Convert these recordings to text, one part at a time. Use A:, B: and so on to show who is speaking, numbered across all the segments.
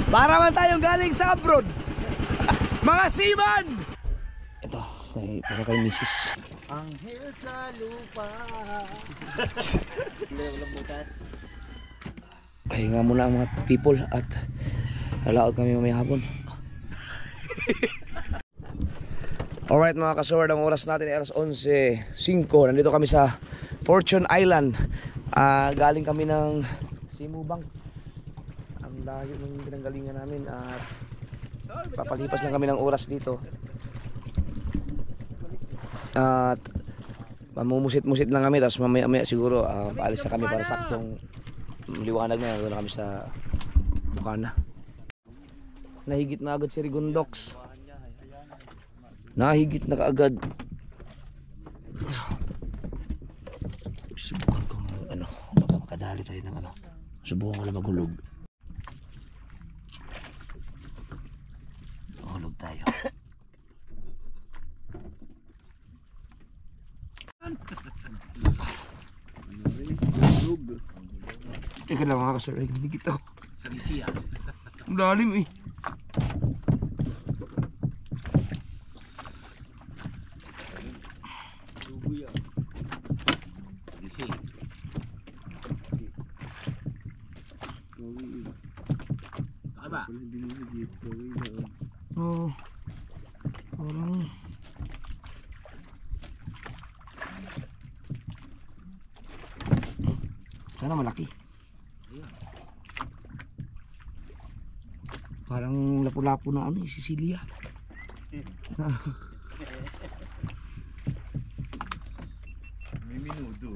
A: Para man tayong galing sa abroad. Mga seaman! Ito, para kay Mrs.
B: Anghel sa lupa. Walang butas.
A: Pahinga muna ang mga people at lalaot kami mamaya hapon. Alright mga kasword, ang oras natin ay alas 11:05. Nandito kami sa Fortune Island. Galing kami ng Simubang. Ang layo ng pinanggalingan namin at papalipas lang kami ng oras dito. At mamumusit-musit lang kami, tapos mamaya siguro paalis na kami para saktong liwanag na. Doon na kami sa Bukana. Nahigit na agad si Rigondox. Nahigit na kaagad. Subukan ko baka makadali tayo ng subukan ko lang maghulog. Maghulog tayo. Teka lang mga kasar, ay higit ako.
B: Sarisiya.
A: Ang lalim eh. Oh, parang sana malaki. Parang lapu-lapu na Sicilia.
B: May minudo.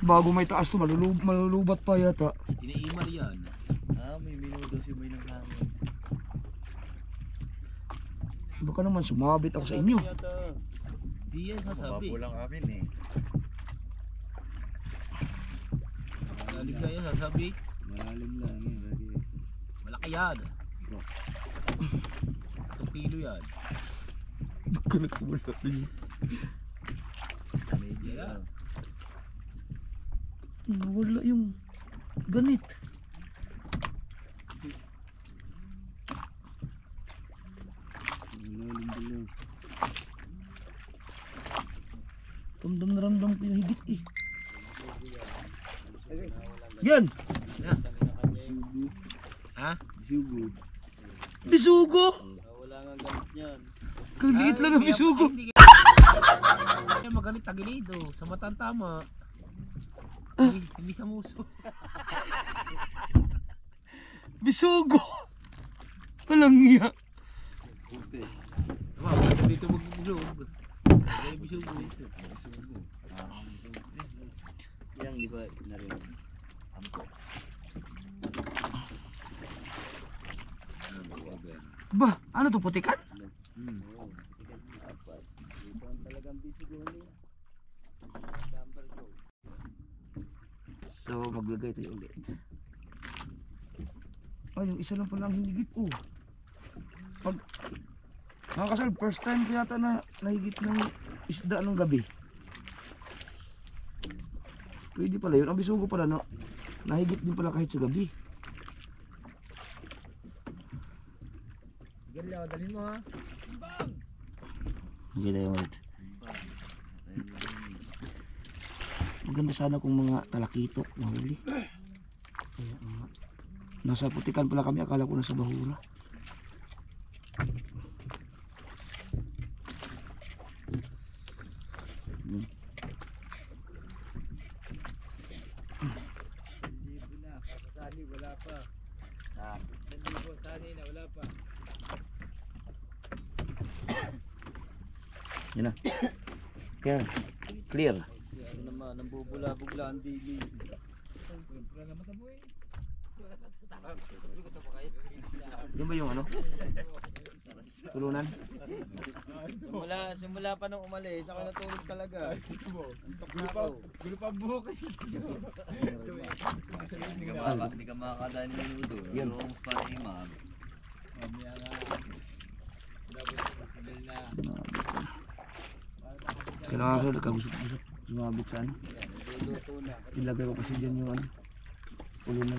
A: Bago may taas to, malulubat pa yata.
B: Iniimar yan. May minudo si Boy ng hangin.
A: Baka naman sumabit ako sa inyo.
B: Di yan sasabi. Mabapo lang amin eh. Malalim na yan sasabi. Malalim lang yan. Malaki yan. 2 kilo yan.
A: Baka nagkumulap din.
B: Medyo lang.
A: Wala yung ganit. Ramdam na ramdam ko yung higit eh. Yan!
B: Ha?
A: Bisugo. Bisugo?
B: Wala nga gamit yan.
A: Kaliit lang ang bisugo.
B: Kaya magalit tagilido. Sa matang tama. Hindi sa muso.
A: Bisugo! Walang iya.
B: Puti. Dito magbubulog. Kaya bisugo. Yang di ba narin ampo.
A: Ba, ano to, putikan?
B: Talagang bisugo ni.
A: So maglagay tayo ulit. Ay, yung isa lang pala ang hinigit oh. Pag mga kasal, first time ko yata na nahigit ng isda nung gabi. Pwede pala yun. Ang bisugo pala no, nahigit din pala kahit sa gabi.
B: Galaw, dalhin mo ha.
A: Galaw yung ulit. Maganda sana kung mga talakitok mahuli. Kaya nasa putikan pala kami, akala ko nasa bahura.
B: Sali wala pa. Nandibo sali na wala pa.
A: Yan na. Clear. Clear.
B: Ano naman, nambubula-bugla ang dili. Wala naman sa buhay.
A: Yun ba yung tulunan?
B: Simula pa nung umalis, ako natulog talaga. Antok na ako. Gulo pa buhok eh. Hindi ka makakadaan ng minuto.
A: Yan.
B: Yung pa-imam. Mamaya nga.
A: Kailangan ako nagkagusap-gusap. Sumabit sa Ilagay ko kasi dyan yung tulunan.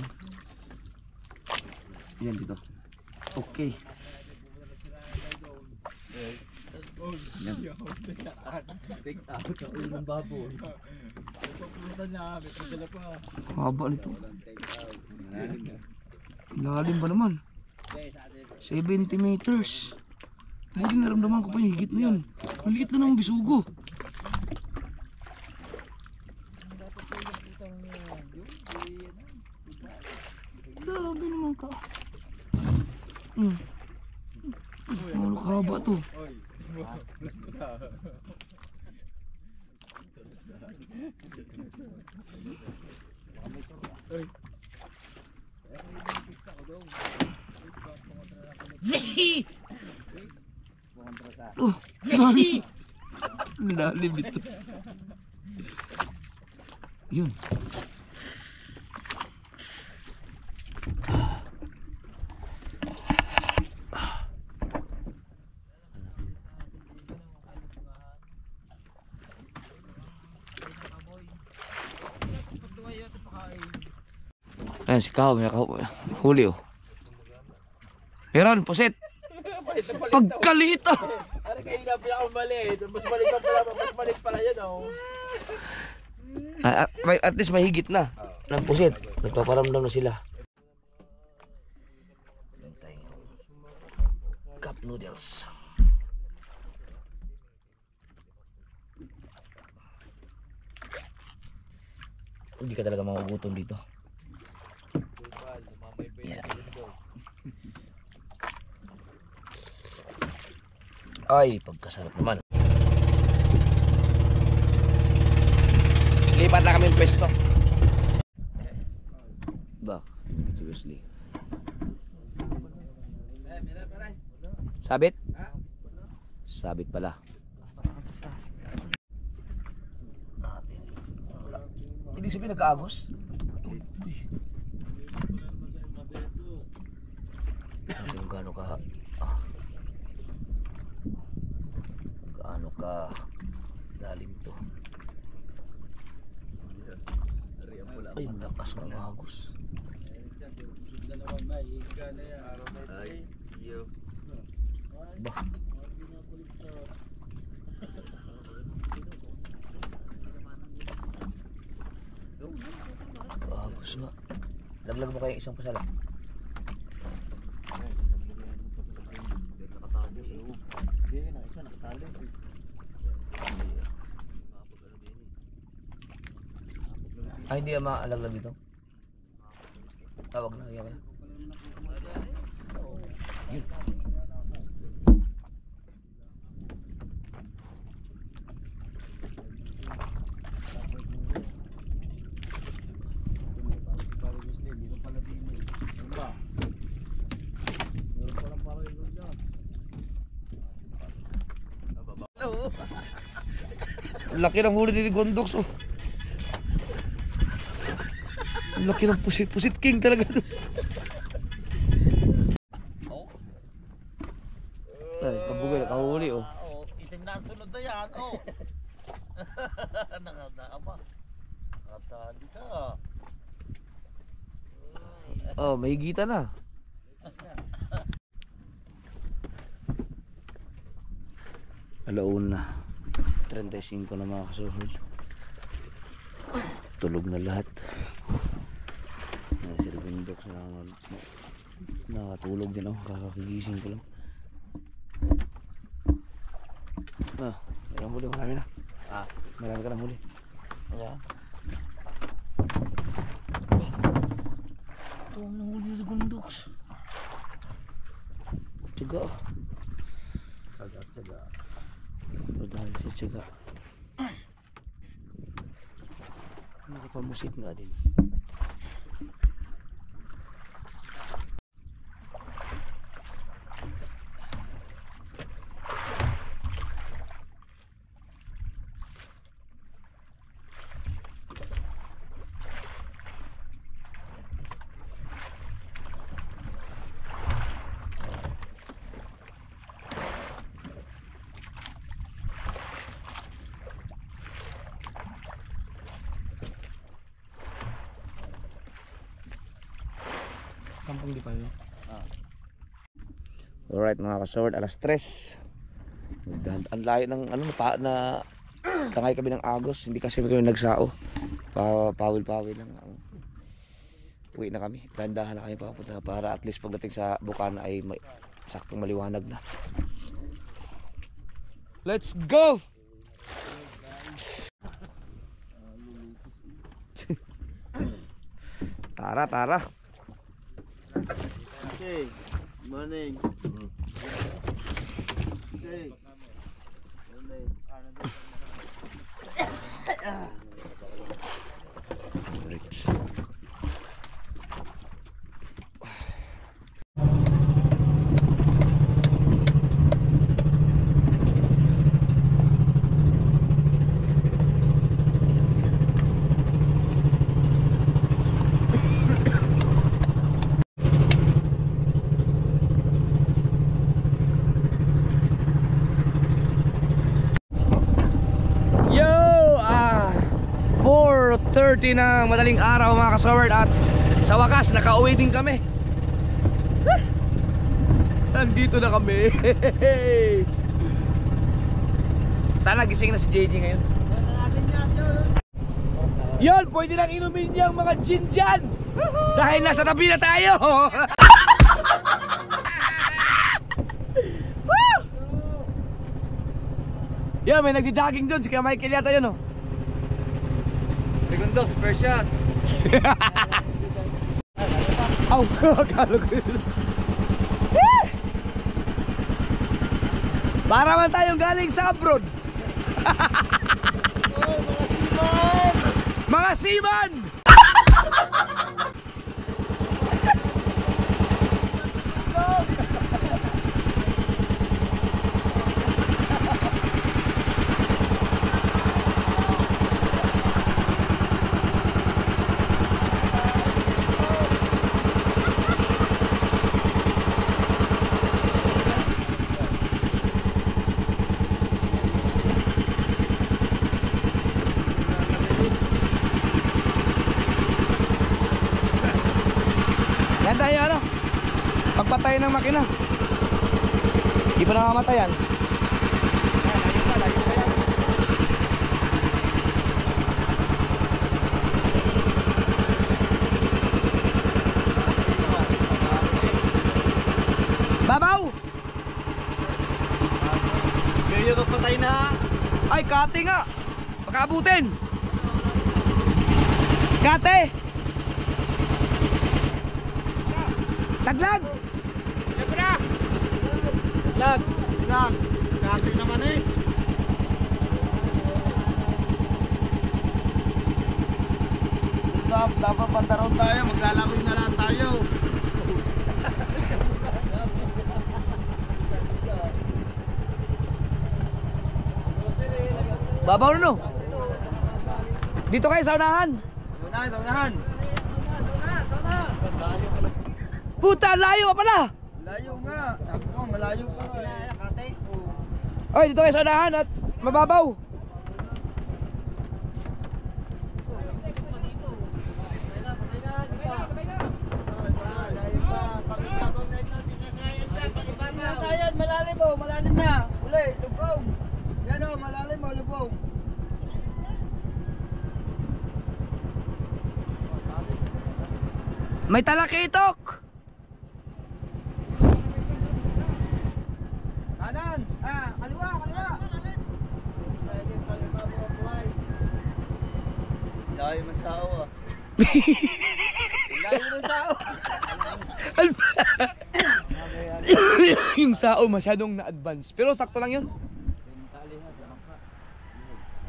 A: Yan dito. Okay. Yan.
B: Take out ang ulo ng baboy.
A: Haba nito. Lalim ba naman? 70 meters. Buti naramdaman ko pa yung higit na yun. Ang liit lang ng bisugo. Grabe naman ka. Ano kahaba to? Oh, lalim. Lalim ito. Yun. Ayan si Kao, may nakahuli oh. Meron, pusit. Pagkaliit ah.
B: Ano kayo na pinakamali? Mas maliit pala yan oh.
A: At least mahigit na ng pusit. Nagpaparamdam na sila. Cup noodles. Hindi ka talaga magugutom dito. Yeah. Ay, pagkasarap naman. Lipat na kami ng pwesto. Ba, seriously. Sabit? Sabit pala. Ibig sabihin nagkaagos? Kung gaano ka lalim to. Ay, malakas ng agos. Bah. Agos nga. Laglag mo kayo isang pasala. Ay, hindi maalaglag dito. Tawag na, ayaw na. Yun. Laki ng huli ni Gondox oh. Laki ng pusit king talaga. Ay, kabugay nakahuli oh.
B: Itim na ang sunod na yan oh. Nakadama. Nakatali ka.
A: Oh, mahigita na. Alauna 35 na mga kasuhod. Tulog na lahat. Si Gondox na nakatulog din ako. Kakagigising ko lang. Meron huli, marami na. Marami ka ng huli.
B: Ayan.
A: Ito ang nahuli si Gondox. Tiyaga.
B: Tsaga.
A: Dahil sa tiyaga. Nakapamusit nga din. Kampung di pa yun. Alright mga kasaward, alas 3. Ang layo ng ano na tangay kami ng Agos, hindi kasi kami nagsao. Pawil-pawil lang. Uwi na kami. Gandahan na kami papunta para at least pagdating sa Bukana ay may saktong maliwanag na. Let's go! Tara.
B: Okay. Morning. Okay.
A: Yo! 4:30 ng madaling araw mga kasaward, at sa wakas nakauwi din kami. Nandito na kami. Sana gising na si JJ ngayon. Yon, pwede lang inumin niyang mga gin dyan dahil nasa tabi na tayo. Yan, may nagsi-jogging doon. Si Kuya Michael yata yun, oh.
B: Segundo, spare shot.
A: Aw, akala ko yun. Para man tayong galing sa abroad. Mga seaman! Yan tayo ano, pagpatay ng makina. Di pa namamatay yan. Babaw!
B: Ngayon ko patay na.
A: Ay, kate nga! Pagkaabutin! Kate! Taglag!
B: Siyempre! Lag! Kati naman eh! Dapat pantaron tayo, maglalawin na lang tayo.
A: Babaw na no? Dito kayo sa unahan!
B: Saunahan!
A: Puta, layo ka pala!
B: Malayo nga! Sabi ko, malayo pa. Kate?
A: Oy, dito kayo sa unahan at mababaw!
B: Malalim mo, malalim na. Uli, lubog. Yan o, malalim mo, lubog.
A: May talakitok!
B: Kanan! Kaliwa! Layo ng sao ah. Layo ng sao.
A: Yung sao masyadong na-advance. Pero sakto lang yun.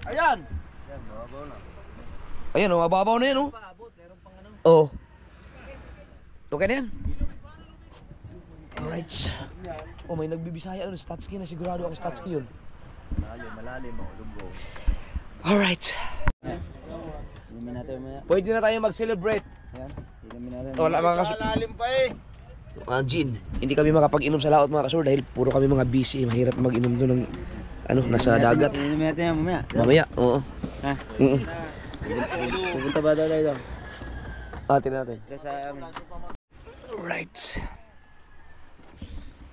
B: Ayan!
A: Ayan, oh, mababaw na yun, oh. Oo. Okay na yan. Alright. Oh, may nagbibisaya ano, Statsky na, sigurado ako Statsky yun.
B: Malalim mo, lubog.
A: Alright.
B: Inumin natin maya.
A: Pwede na tayo mag-celebrate.
B: Yan, inumin natin.
A: Wala mga kaso.
B: Malalim pa eh.
A: Gin. Hindi kami makapag-inom sa laot mga kasur dahil puro kami mga busy. Mahirap mag-inom doon ng ano, nasa dagat.
B: Inumin natin yan mamaya.
A: Mamaya, oo.
B: Ha? Pupunta ba daw tayo?
A: Tingnan natin.
B: Sa amin.
A: Alright.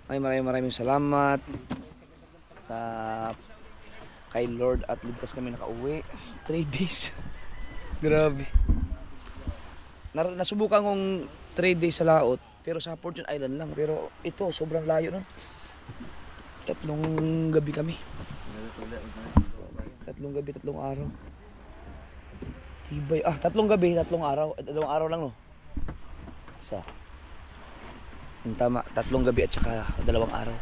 A: Ay, maraming salamat sa kay Lord at ligtas kami nakauwi. 3 days. Grabe. Nasubukan kong 3 days sa laot, pero sa Fortune Island lang. Pero ito, sobrang layo nun. 3 gabi kami. 3 gabi, 3 araw. Tibay. 3 gabi, 3 araw. 2 araw lang, no? Isa. Tama, 3 gabi at saka 2 araw.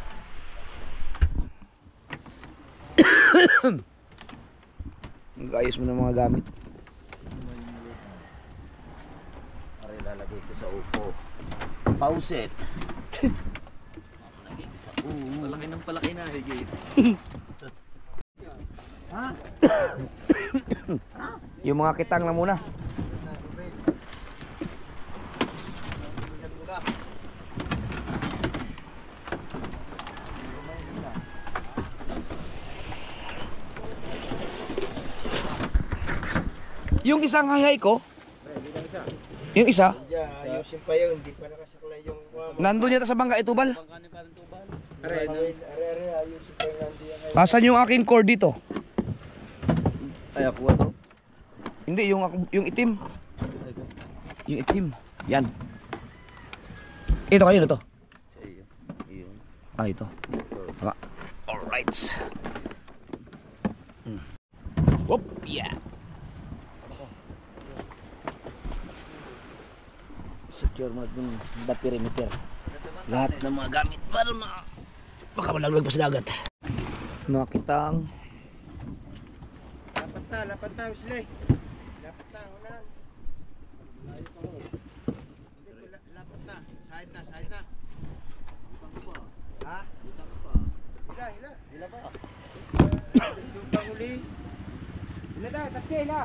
A: Mag-ayos mo ng mga gamit.
C: Aray, lalagay ko sa upo. Pauset. Lalagay ko sa upo.
B: Palaki ng palaki na.
C: Higit.
A: Yung mga kitang na muna. Yung isang hayhay ko, yung isa,
C: Ayusin pa yun, hindi pa nakasaklay yung...
A: nandun yata sa bangka itubal.
C: Aray, ayusin pa yung nandiyan.
A: Asan yung akin cord dito?
C: Ay, ako to.
A: Hindi, yung itim. Yung itim. Yan. Ito kayo na to.
C: Iyon.
A: Ito. Tama. Alright. Whoop, yeah. Secure mo natin the perimeter. Lahat ng mga gamit para baka malaglag pa sa dagat. Mga kitang.
C: Lapat na, Wesley. Lapat na, unan. Lapat na, sahid na. Ha? Hila ba? Ito pa huli. Hila daw, tatke, hila.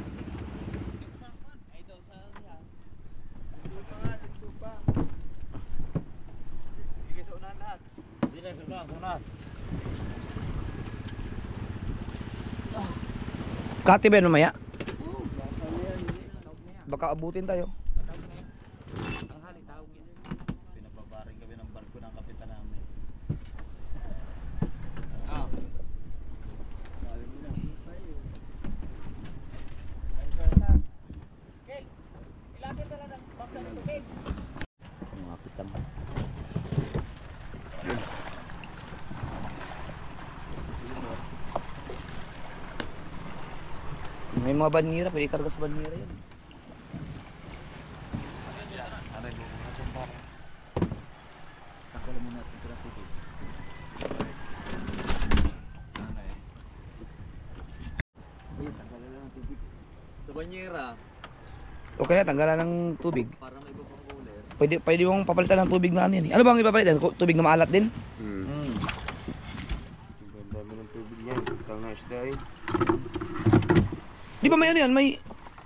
A: Kati ba yun mamaya? Baka abutin tayo.
C: Pinapabaring kami ng barko ng kapitan namin.
A: Mga kitang. May mga banira, pwede karga sa banira yan.
C: Aray, buong natin para. Tanggalin mo natin para tubig. Tanggalin lang ang tubig.
B: Sa banyera,
A: Okay na, tanggalan ng tubig.
B: para may iba pang cooler.
A: Pwede mong papalitan ng tubig na ano yan. Ano bang ipapalitan? Tubig na maalat din?
C: Ang dami ng tubig niyan. Tanga isda eh.
A: Di ba may ano yan?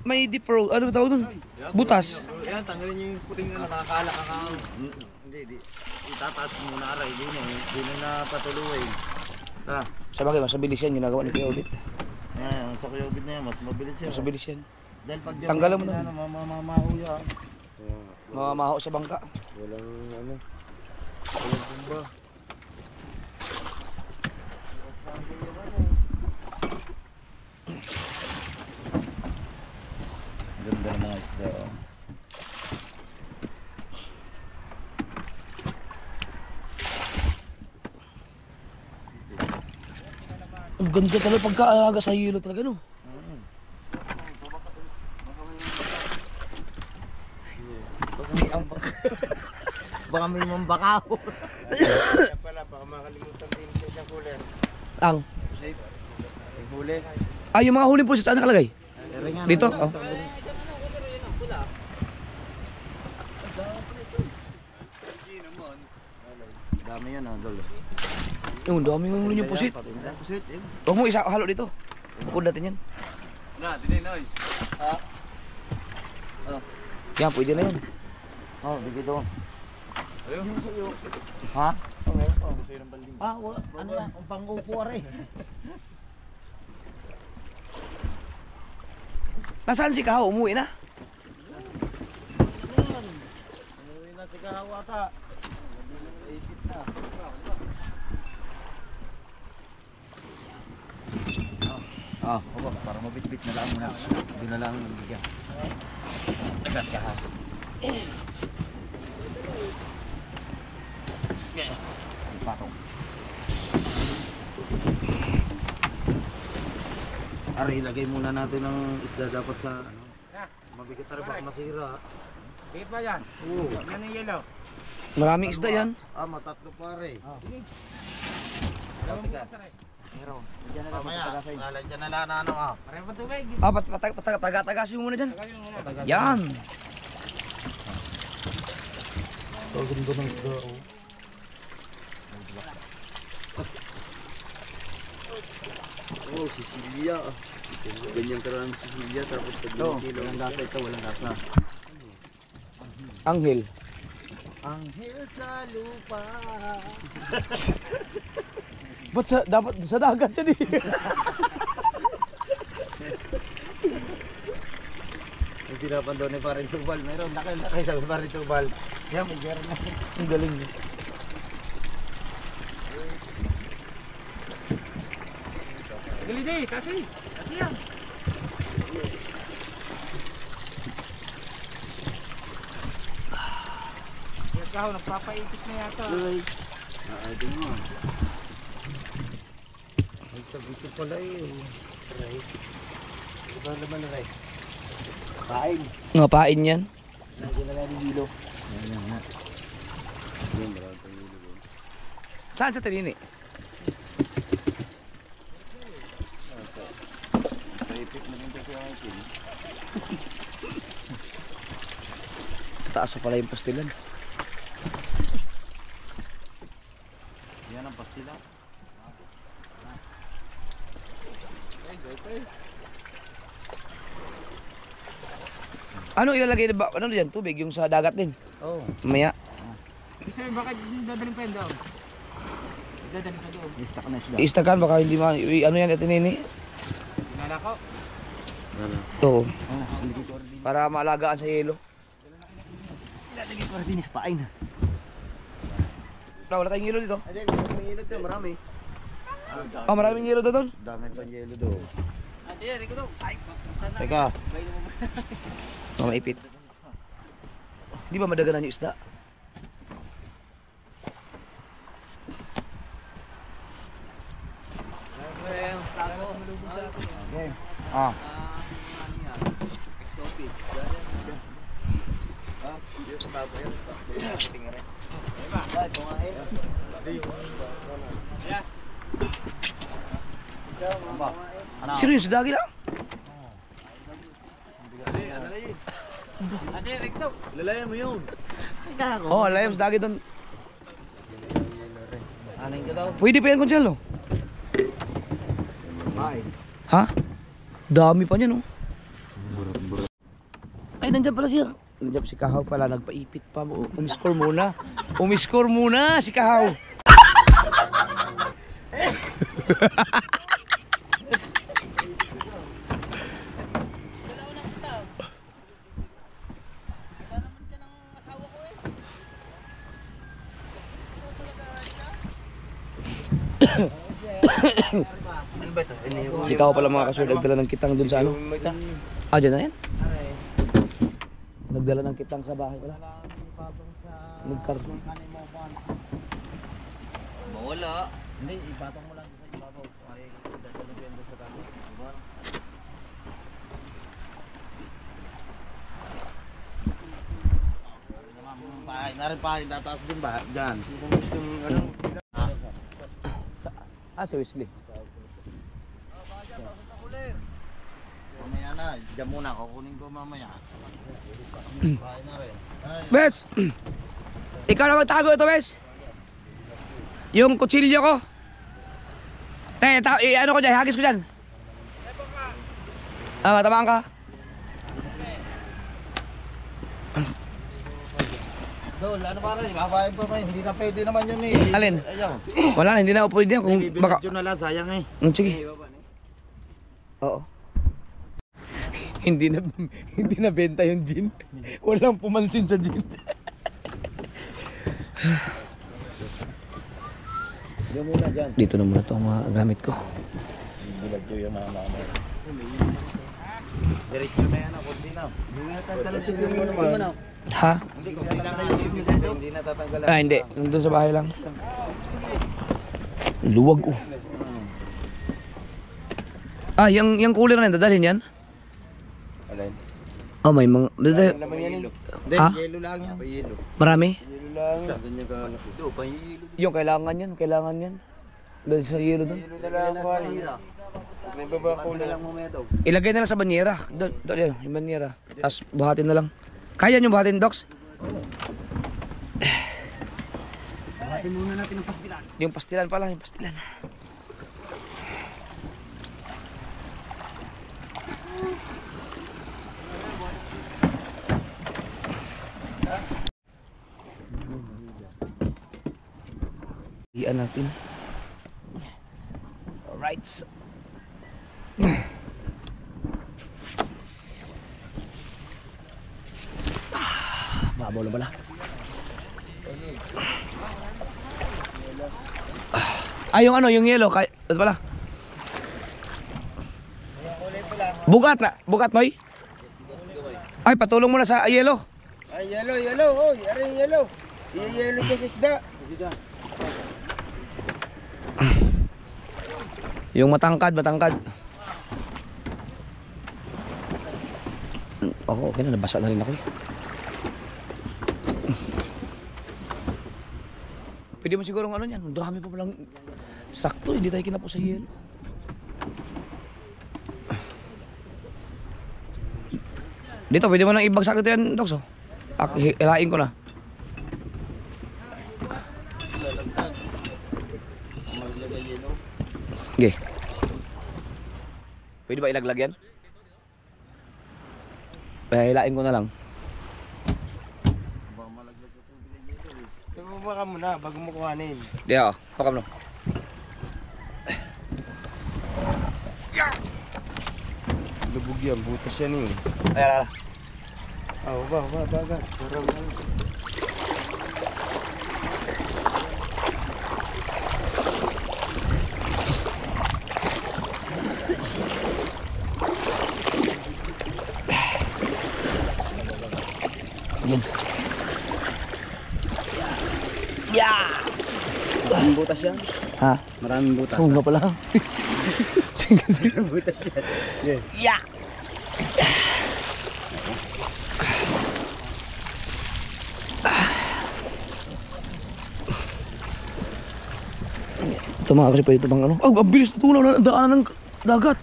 A: May deep roll. Ano ba tawag doon? Butas.
B: Yan, tanggalin niyo yung puting na nakakala ka.
C: Hindi. Itataas mo muna aray. Hindi na patuluin.
A: Sa bagay, mas mabilis yan. Ginagawa ni Kuya Ulit.
C: Ang sa kuyobit na yan, mas mabilis siya.
A: Mas mabilis yan.
C: Dahil pag
A: Tanggalan mo na.
C: Mamamahuya.
A: Mamamaho sa bangka.
C: Walang walang bumba. Ganda ng mga isda.
A: Ang ganda talaga pagkaalaga sa hilo talaga, no?
C: Baka may mambakaw. Kaya pala, baka makalimutan din sa isang cooler.
A: Ang.
C: Safe. Yung huli.
A: Yung mga huling po saan nakalagay? Dito? Oh.
C: Dami yan, Dol.
A: Yung dami yung huling yung pusit.
C: Pusit, eh.
A: Huwag mo isa halo dito. Pukod natin yan.
B: Na, tinay na oy.
A: Yan, pwede na yan.
C: Oh, bigay doon.
B: Ayun.
C: Ha?
B: Okay, gusto yun ng balding.
C: Ano yan? Ang pang-upo rin.
A: Nasaan si Kaho? Umuwi na?
C: Umuwi na si Kahawata. Opo, para mabitbit na lang muna. Hindi na lang bigyan. Agad ka ha. Patong. Are, ilagay muna natin ng isda dapat sa ano. Mabigat na rin baka masira.
B: Higit pa yan.
C: Oo.
B: Yan ang yellow.
A: Maraming isda yan.
C: Matatlo pare.
B: Sige.
C: Alam mo ka. Meron. Diyan na lang patagasin. Lalagyan na lang na ano
B: Pareho pa tubig.
A: Taga-tagasin mo muna dyan.
B: Tagasin mo muna.
A: Yan.
C: Tawagin ko ng isda. Oh, Sicilia. Ganyan talaga ang Sicilia tapos sa kilo. Walang lasa ito, walang lasa.
A: Anghel.
C: Anghel sa lupa.
A: Ba't dapat sa dagat yan eh.
C: Yung tinapan daw ni Parin Tubal. Meron laki sa Parin Tubal. Yan, may gera na.
A: Ang galing.
B: Galide, kasi. Kasi yan. Ikaw, nagpapaipit na yata.
C: Din mo. Ay, sabi pala eh. Aray. Iba naman na rin. Kain.
A: Nga pain yan.
C: Lagyan na lang yung hilo. Yan na. Yan, marami pang hilo doon.
A: Saan sa Tinini?
C: Paipit na rin kasi ang akin.
A: Taas pa pala yung pastilan.
C: Yan ang pastila.
A: Ano ilalagay na ba? Ano diyan? Tubig yung sa dagat din.
C: Oo.
A: Mamaya.
B: Ibig sabihin, bakit dadaling pa yun doon? Dadaling pa doon.
C: Istak na isda.
A: Istakan baka hindi ano yan Tinini?
B: Pinala ko.
C: Ano?
A: Oo.
C: Hindi ko rin.
A: Para maalagaan sa yelo.
C: Ilalagay ko rin sa pain.
A: Wala tayong yelo dito.
C: Ay, may hilo doon. Marami.
A: Oh, maraming yelo doon.
C: Dami pa yelo doon.
B: Ate, yan, ikaw doon. Ay, sana.
C: Teka.
A: Oh, maipit. Di ba madaganan yung isda?
C: Okay.
A: Sino yung sidagi lang?
B: Ate, Recto.
C: Lalayan mo yun.
A: Oh, alayam sidagi doon.
C: Aning ka daw.
A: Pwede pa yan kung no?
C: Pain.
A: Ha? Dami pa niya no? Ay, nandiyan pala siya. Nandiyan si Kahaw pala, nagpaipit pa. Umiscore muna. Umiscore muna si Kahaw.
C: Ano ba ito?
A: Si Kahaw pala mga kasunod, nagdala ng kitang dun sa ano. Ah, dyan na yan? Nagdala ng kitang sa bahay pala. Nagkarno.
C: Mawala. Hindi, ipatong mo lang sa ibabaw. Ay, dadalagyan doon sa tabi. Diba? Bahay na rin bahay. Tataas din ba? Diyan. Kung gusto yung ano.
A: Ah, si Wesley.
C: Mamaya na. Diyan muna. Kukunin ko mamaya. Bahay na rin. Ay,
A: Bes! Ikaw na magtago ito, Bes! Yung kutsilyo ko. Ano ko dyan, hagis ko dyan. Ah, matamaan ka.
C: Dol, ano pa rin? Babae pa pa. Hindi na pwede naman yun eh.
A: Alin?
C: Ayaw.
A: Wala na, hindi na ako pwede. Kung baka...
C: Bibigyan na lang. Sayang eh.
A: Sige. Oo. Hindi na benta yung gin. Walang pumansin sa gin.
C: Yung muna dyan.
A: Dito na muna itong mga gamit ko.
C: Bilagyo yung mga mama. Diretso na yan ako, sino?
A: Ha?
C: Hindi, kung hindi natatanggalan.
A: Ah, hindi. Nandun sa bahay lang. Luwag oh. Ah, yung cooler na yun, dadalhin yan?
C: Alin?
A: Oh, may mga...
C: Laman yan eh. Hindi,
A: Ha?
C: yelo lang yan. Yelo.
A: Marami?
C: Yelo lang. Isa. Ganyan ka. Ito, pahilo.
A: Yung kailangan yan. Dahil sa yelo doon.
C: Yelo na lang ako. May baba ko na lang mamaya daw.
A: Ilagay na lang sa banyera. Doon, yung banyera. Tapos buhatin na lang. Kaya nyo buhatin, Docs?
C: Buhatin muna natin ang pastilan.
A: Yung pastilan pala, yung pastilan. Iyan natin. Alright. Babaw na pala. Yung ano, yung yellow, ito pala. Bugat na, bugat noy. Ay, patulong mo na sa yellow.
C: Ay, yellow, yellow. Oh, yari yellow. Yellow ka sa isda.
A: Yung matangkad. Ako, okay na, nabasa na rin ako eh. Pwede mo siguro ano yan, dami pa palang sakto, hindi tayo kinapos sa yelo. Dito, pwede mo nang ibagsak dito yan, Docs, oh. Hilain ko na. Okay. Pwede ba ilaglag yan? Hilain ko na lang.
C: Tumama ka muna bago mo kuhanin.
A: Di ako, pakam no.
C: Lubog yan, butas yan eh.
A: Ayan.
C: Oh, baga. Parang
A: Yan. Yeah!
C: maraming butas yan.
A: Ha?
C: Maraming butas.
A: Oo nga pala. Sige.
C: Maraming butas yan.
A: Yeah! Ito mga kasi pwede ito bang ano? Oh, ang bilis na tunaw na daanan ng dagat.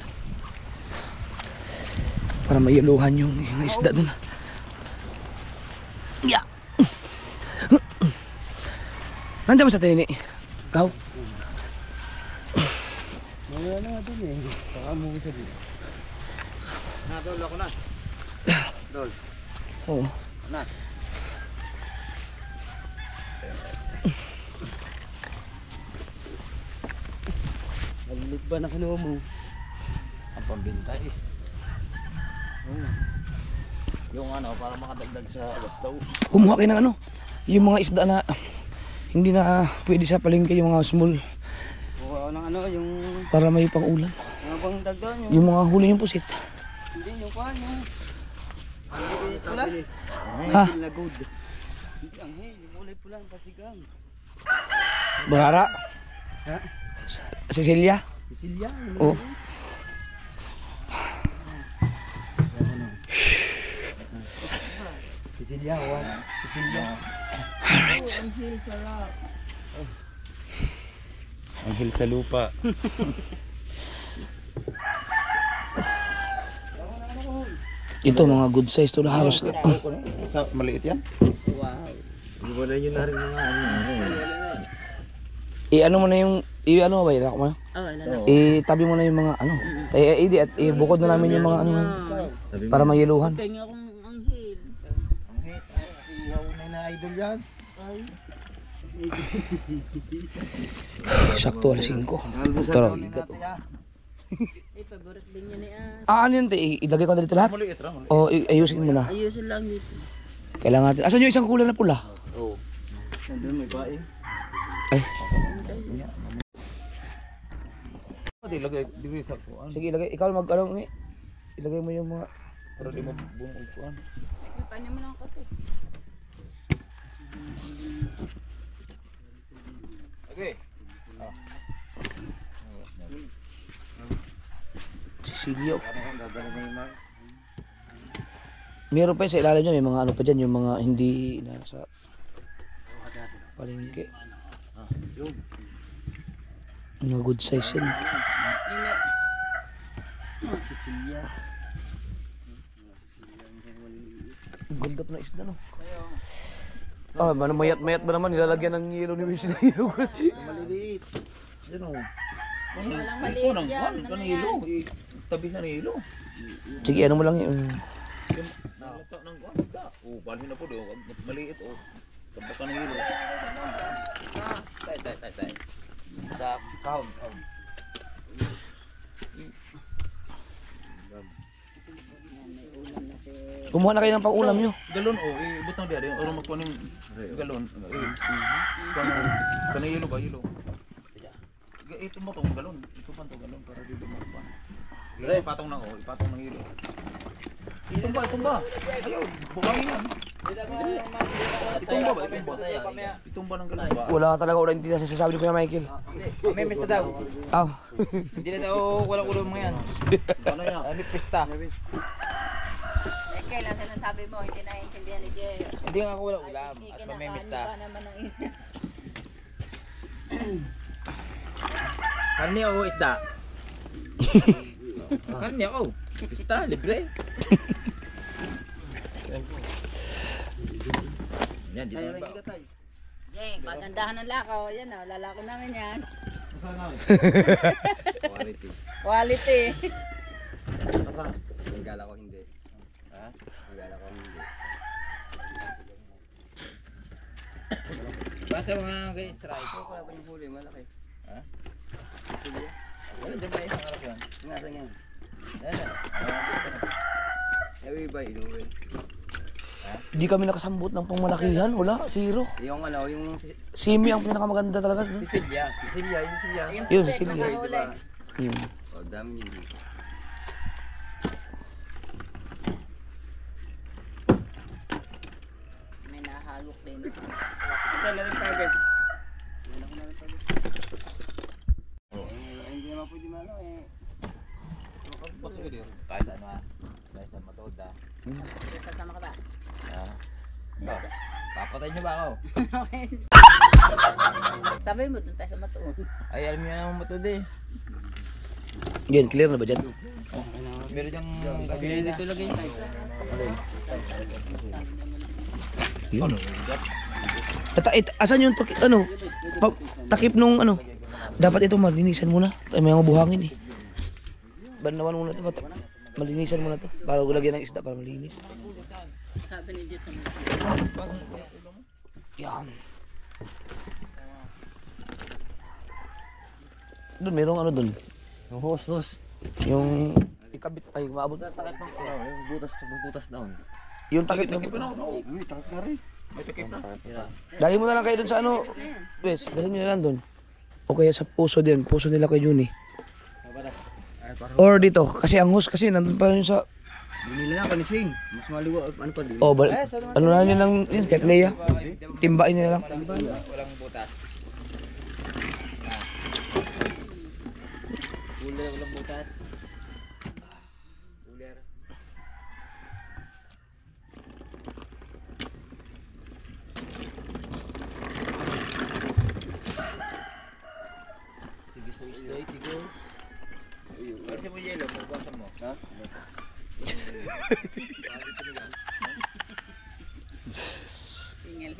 A: Para mayaluhan yung isda dun. Yeah! Nandiyan mo sa tinini? Ikaw?
C: Wala na dun eh. Baka mo sabi. Dol, ako na. Dol.
A: Oo.
C: Na. Malilit ba na kinuha mo? Ang pambinta eh. Yung ano, para makadagdag sa gastaw.
A: Kumuha kayo ng ano? Yung mga isda na hindi na pwede sa palengke, yung mga small.
C: Kuha ng ano, yung
A: Para may pang-ulan.
C: bang dagdag yung
A: Yung mga huli yung pusit.
C: hindi yung kuha yung pula.
A: Ha?
C: Ang lagod. Hindi ang yung kulay pula ang pasigang.
A: Barara?
C: Ha?
A: Cecilia?
C: Sisilya.
A: Oo.
C: Sisilya, one. Sisilya.
A: Alright.
C: Anghel sa lupa.
A: Ito mga good size to na halos.
C: Sa maliit yan? Wow. Wala yun na rin mga
A: I-ano mo na yung i-ano ba yun? Ako mo? I-tabi mo na yung mga ano. At ibukod na namin yung mga ano para mayiluhan.
B: Kanya akong anghel.
C: Ihaw na idol yan.
A: Sakto alas 5. Pero igat.
B: Eh, favorite din yan eh.
A: Ano yun? Ilagay ko na dito lahat? O ayusin mo na.
B: Ayusin lang dito.
A: Kailangan natin. Asan yung isang kulay na pula?
C: Oo. Nandun may bae.
A: Ay,
B: Ilagay dito sa kuan.
A: sige, ilagay. Ikaw mag-ano ni. Ilagay mo yung mga...
B: Para di mo buong kuan.
D: Ipanin mo lang kasi.
B: Okay.
A: Sisilyo.
B: Ano ang dadala ni Mar?
A: Meron pa yun sa ilalim niya, may mga ano pa dyan, yung mga hindi nasa palengke. Mga good size yun.
C: Sicilia.
A: Ganda pa na isda, no? Ah, mayat-mayat ba naman, nilalagyan ng yelo ni Wish na yelo.
C: Maliliit.
B: Ano?
D: Walang maliit yan. Ano yan?
B: Tabi sa nilo.
A: Sige, ano mo lang yun.
B: Nalata ng kuan isda. Oh, balhin na po do. Maliit oh. Tabak ka ng nilo. Tay. Sa count.
A: Kumuha na kayo ng pang-ulam nyo.
B: Galon oh, ibut na diyan. Oro magkunin galon. Kana yelo ba yelo? Ito mo tong galon. Ito pa tong galon para dito mo pa. Ipatong na oh, ipatong ng yelo. Itumba. Ayaw, bukangin yan. Itumba ng galon ba?
A: Wala talaga ulan dito sa sasabi ni Kuya Michael.
E: May pista daw.
A: Ah,
E: Hindi na daw walang ulo mo yan.
C: Ano yan?
E: Ano pista?
D: Eh, kailan sinasabi mo, hindi naiintindihan ni Jay.
E: Hindi nga ako walang ulam at may pista.
D: Kinakain pa naman ng isa.
E: Karni ako isda. Karni ako. Pista, libre. Yan, dito na ba?
D: Jay, pagandahan ng lakaw. Yan o, lalako namin yan.
C: Quality.
D: Quality.
C: Regala ko hindi. Ha? Regala ko hindi.
E: Basta mga ganyan strike.
C: Wala pa yung huli, malaki.
E: Ha?
C: Sicilia.
E: Wala dyan ba isang harap yan?
C: Ingatan yan.
E: Yan na.
C: Ewi ba, inuwi.
A: di kami nakasambot ng pangmalakihan. Wala, zero.
C: Yung ano, yung
A: Simi ang pinakamaganda talaga. No?
E: Sicilia.
C: Sicilia, yung Sicilia.
A: Yun,
D: puti,
A: Sicilia.
D: nakahuli.
A: Yun.
C: O, dami yun.
D: May nahagok din.
C: Hindi naman pwede malo eh.
E: Kahit ano ah. Kahit sa matood ah.
D: Sasama ka ba?
E: Ah. Papatay niyo ba ako?
D: Sabi mo, dun tayo sa mato.
E: Ay, alam niyo naman matood eh.
A: Yan, clear na ba dyan?
E: Meron diyang gasolina.
C: Dito lagay tayo.
A: Yun. Asan yung ano? Takip nung ano? Dapat ito malinisan muna. May mga buhangin eh. Banlawan muna ito. Malinisan muna ito. Para lagyan ng isda para malinis.
D: Sabi ni Jay.
A: Yan. Doon, merong ano doon.
C: Yung hose.
A: Yung ikabit, ay maabot.
C: Takip ng yung butas down.
A: Yung takip na.
C: Uy, takip na rin.
B: May takip na.
A: Dali mo na lang kayo doon sa ano. Wes, dalhin nyo na lang doon. O kaya sa puso din. Puso nila kay Juni. Or dito. Kasi ang hose kasi nandun pa yun sa...
C: Binila na kanising. Mas maliwa. Ano pa din?
A: Oh, ano na nyo lang. Yun, kahit Leia. Timbain nyo na lang.
E: Walang butas.
C: Uler, walang butas. Uler. Tigis na isda, tigis.
E: Kasi mo yelo, magbasan mo.
C: Ha?
D: Hingal.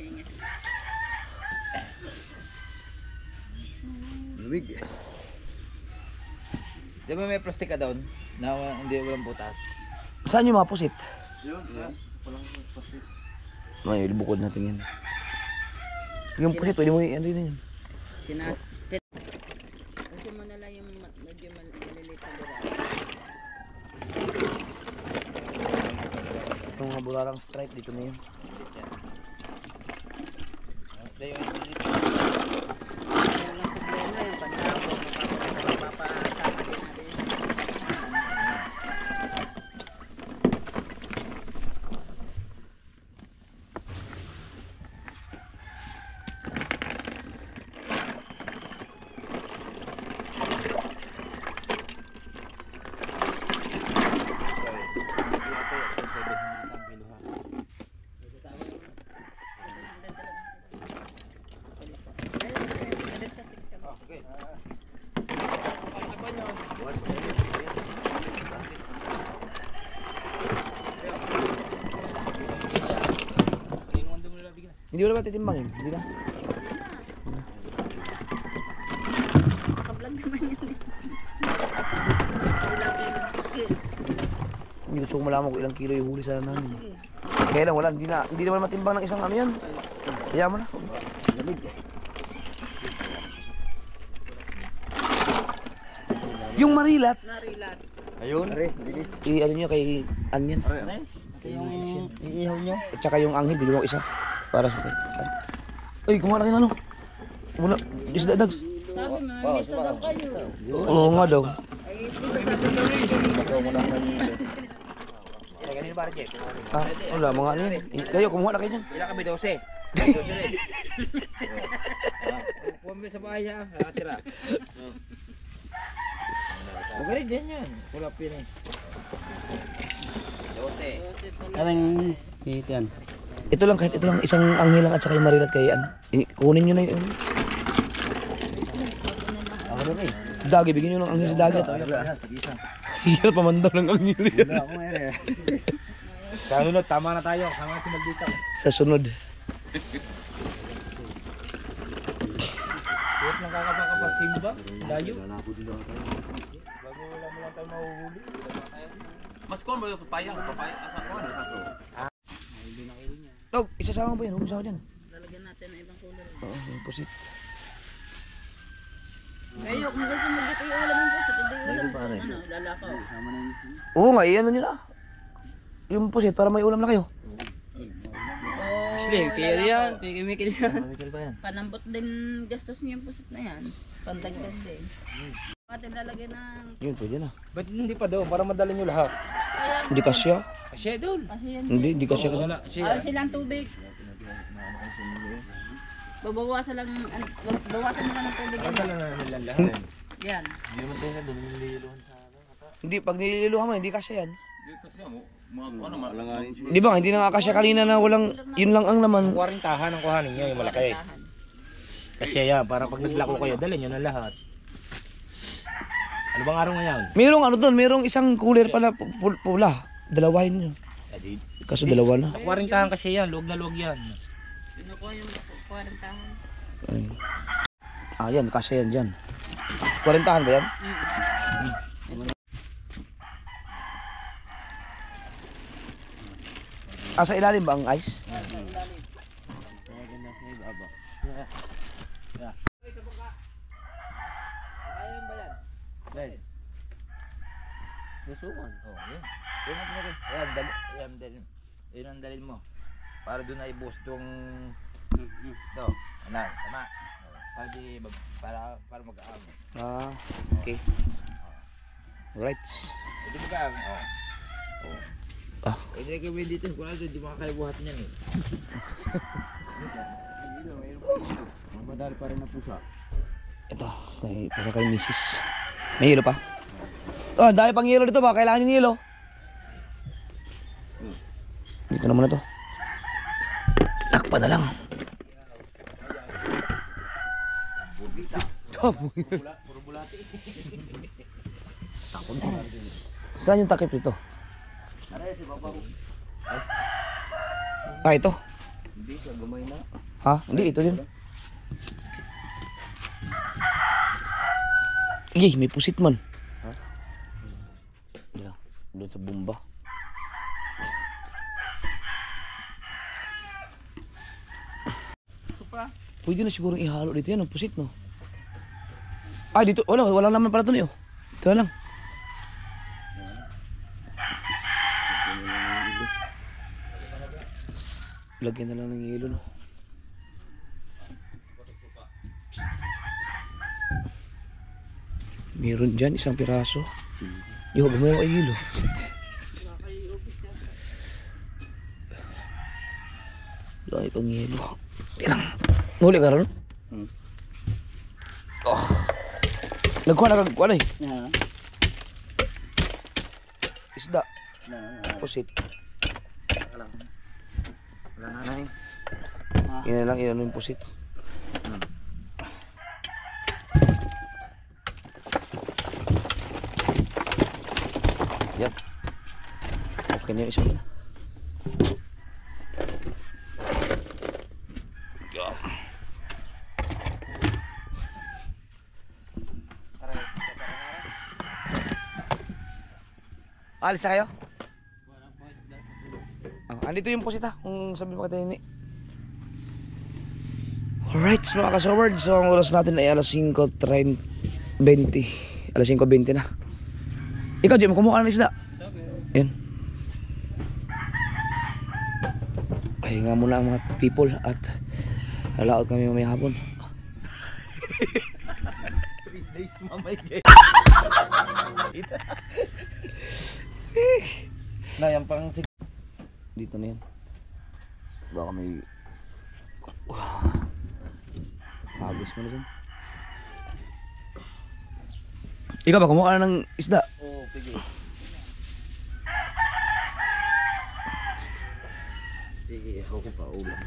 C: Lumig.
E: Di ba may plastic ka doon? Na hindi walang butas.
A: Saan yung mga pusit?
C: Yun. Walang plastic.
A: Ay, bukod natin yan. Yung pusit, pwede mo ano yun.
D: Kasi mo na lang yung medyo maliliit na bura.
A: Itong mga bularang stripe dito na yun.
E: Ito yung
A: Hindi mo naman titimbangin. Hindi na.
D: Nakablog naman yan eh.
A: Hindi gusto ko malaman kung ilang kilo yung huli sa namin.
D: Sige.
A: Kaya lang wala, hindi naman matimbang ng isang ano yan. Kaya mo na. Yung marilat,
D: Narilat.
C: Ayun.
A: ano nyo kay Anyan.
C: Yung iihaw nyo.
A: At saka yung anghel, bigyan mo isa. Para sa kay Ay, kumuha na kayo ng ano. Wala, isda dags.
D: Sabi mga mista daw kayo.
A: Oo nga daw.
D: Ay, di ba sabi ko
E: Kaya kanina ba Rejek?
A: Ah, wala, mga ano yan. Kayo, kumuha na kayo dyan.
E: Ilan kami 12? Kuha mo sa bahay ha, nakatira. Magaling din yan. Kulap yun eh. 12.
C: Anong yan?
A: Ito lang, kahit ito lang, isang anghel lang at saka yung marilat kay ano. Kunin nyo na yun.
C: Ako na rin.
A: Dagi, bigyan nyo ng anghel sa dagat. Hirap pamandaw ng anghel yan.
C: Wala akong ere.
B: Sa sunod, tama na tayo. Sama si Maldita.
A: Sa sunod.
B: Kahit lang kakapakapasimba, layo. Bago wala mo lang tayo mahuhuli. Mas kon mo yung papaya. Papaya, asa kon.
A: Tog, isasama ba yan? Huwag isama dyan.
D: lalagyan natin ng ibang kulay.
A: Oo, yung pusit.
D: Ngayon, kung gusto mo dito yung ulam mo po, hindi ulam po. Ano, lalakaw.
A: Oo nga, iyan nyo na. Yung pusit, para may ulam na kayo.
D: Slim, kaya yan.
E: Mikil yan.
D: Panambot din gastos niyo yung pusit na yan. Pandagdag din. Atin lalagyan ng...
A: Yun, pwede na.
B: Ba't hindi pa daw? Para madali nyo lahat.
A: Hindi kasya.
E: Kasi doon.
D: Kasi yan.
A: Hindi kasya.
D: Silang tubig. Babawasan lang, bawasan mo lang ng tubig.
B: Ang dala na nila lahat.
D: Yan.
B: Hindi naman tayo na doon. Nililuhan sa
A: Hindi, pag nililuha mo, hindi kasya yan.
B: Hindi kasi mo. Mga ano man.
A: Di ba, hindi na kasya kanina na walang, yun lang ang laman.
B: Kuwarintahan ang kuhanin nyo, yung malaki. Kasi yan, para pag naglako kayo, dali nyo na lahat. Ano bang araw ngayon?
A: Mayroong ano doon, mayroong isang cooler pala pula. Dalawahin nyo. Kaso dalawa na.
B: Sa kuwarintahan kasi yan, luwag na luwag yan.
D: Pinukuha yung kwarantahan.
A: Ay. Ah, yan, kasya yan dyan. 40 ba yan? Ah, sa ilalim ba ang ice?
E: Ayun ba yan? Yan. Susukan. Oh, yun. Yun ang pinag- Ayan, dalhin. Yun ang dalhin mo. Para doon na i-boost yung... Ito. Ano, tama. Para di... Para mag-aam.
A: Ah, okay. Right.
E: Hindi mag-aam. Oh.
A: Ah.
E: Hindi kami dito. Kung ano, di makakalibuhat niyan eh.
C: Madali pa rin na pusa.
A: Ito, para kay misis. May hilo pa? Oh, dahil pang hilo dito ba? Kailangan yung hilo. Dito naman na to. Takpa na lang. Saan yung takip dito? Ah, ito.
C: Hindi, gamay na.
A: Ha? Hindi, ito din. Igi, may pusit man. Ha? Doon sa bomba. Pwede na siguro ihalo dito yan, ang pusit, no? Ay, dito, wala naman pala ito niyo. Ito na lang. Lagyan na lang ng hilo, no? Meron dyan, isang piraso. Yo, gumawa ay hilo. Dahil pang hilo. Tirang. Huli ka ron? Oh. Nagkuha na kagkuha na eh. Isda. Pusit.
C: Wala na na eh.
A: Yan na lang, yan yung pusit. Yan. Okay na yung isa na. Alis na kayo? Andito yung posita kung sabi mo kita ini. Alright mga kasaward, so ang oras natin ay alas 5:20. Alas 5:20 na. Ikaw Jim, kumuha ka ng isda. Yan. Pahinga muna ang mga people at lalaot kami mamaya hapon.
B: 3 days mamay guys. Na yan pang
A: Dito na yan. Baka may hagis mo na dyan. Ikaw ba, kumuha ka na ng isda?
C: Oo, pigi. Pigi, ako pa ulam.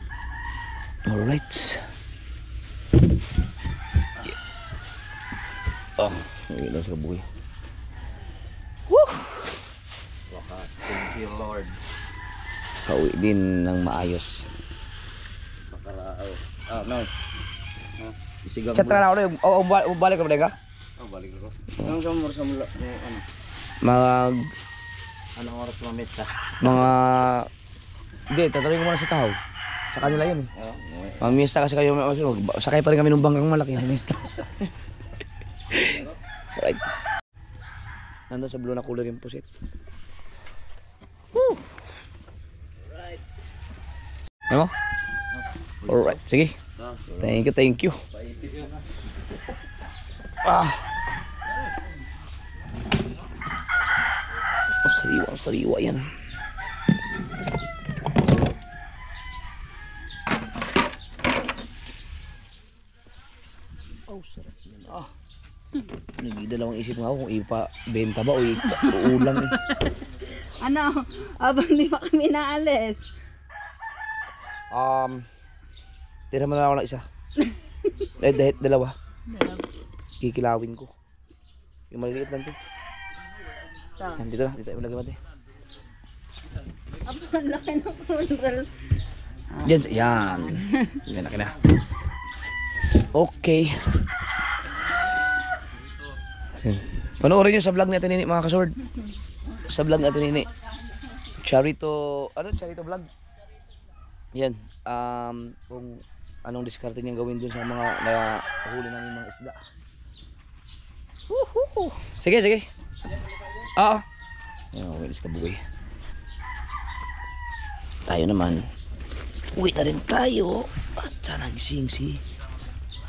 A: Alright. Oh, may lang sa buhay.
B: wakas. Thank you Lord.
A: Kauwi din ng maayos.
C: Pakarao.
B: No. Isigang
A: Chat ka na ako rin. Balik ka ba ka?
B: Oh, balik ako.
C: Ang samor sa mula mo ano.
B: Anong oras mamit ka?
A: Hindi, tatanungin ko muna sa tao. Sa kanila yun eh.
B: Oh,
A: Mamista kasi kayo. Sakay pa rin kami ng banggang malaki. Mamista. Right. Nandun sa blue na cooler yung pusit. Woo!
C: Right.
A: Ano? Alright, sige. Thank you. Ah. Sariwa yan. Oh, sarap yan. Ah. Nagdalawang isip nga ako kung ipa-benta ba o ulam eh.
D: Ano, abang di pa kami naalis.
A: Tira mo na ako ng isa. Dahil dalawa. Kikilawin ko. Yung maliliit lang to. Yan, dito na. Dito tayo lagay mati.
D: Abang laki ng cooler.
A: Yan. Yan. Yan na. Okay. Yan. Panoorin nyo sa vlog natin Nini mga kasword. Sa vlog natin Nini. Charito vlog. Yan. Kung anong diskarte niyang gawin dun sa mga nahuli namin mga isda. Woohoo! Sige. Oo. Ayan, umilis ka buhay. Tayo naman. Uwi na rin tayo. At sana gising si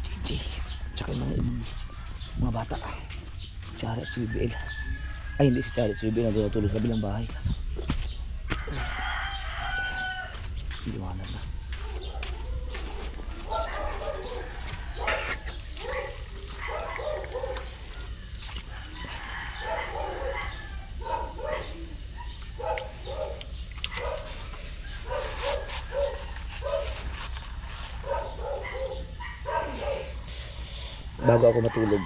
A: Gigi. Tsaka yung mga bata. Chari at si BBL. Ay hindi si Chari at si BBL natutulog sa bilang bahay. Liwanag na. Bago ako matulog,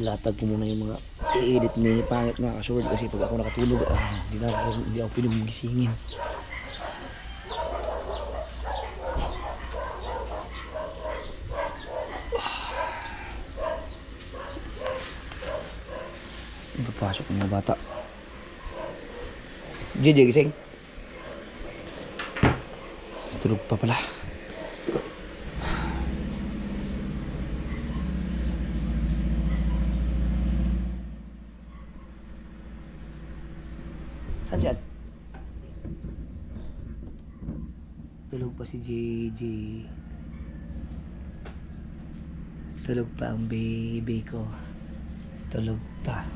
A: latag ko muna yung mga i-edit ni pangit mga kasword kasi pag ako nakatulog, hindi ako pwede magisingin. Papasok ang mga bata. Gigi, gising? Tulog pa pala. Saan siya? Tulog pa si JJ. Tulog pa ang baby ko. Tulog pa.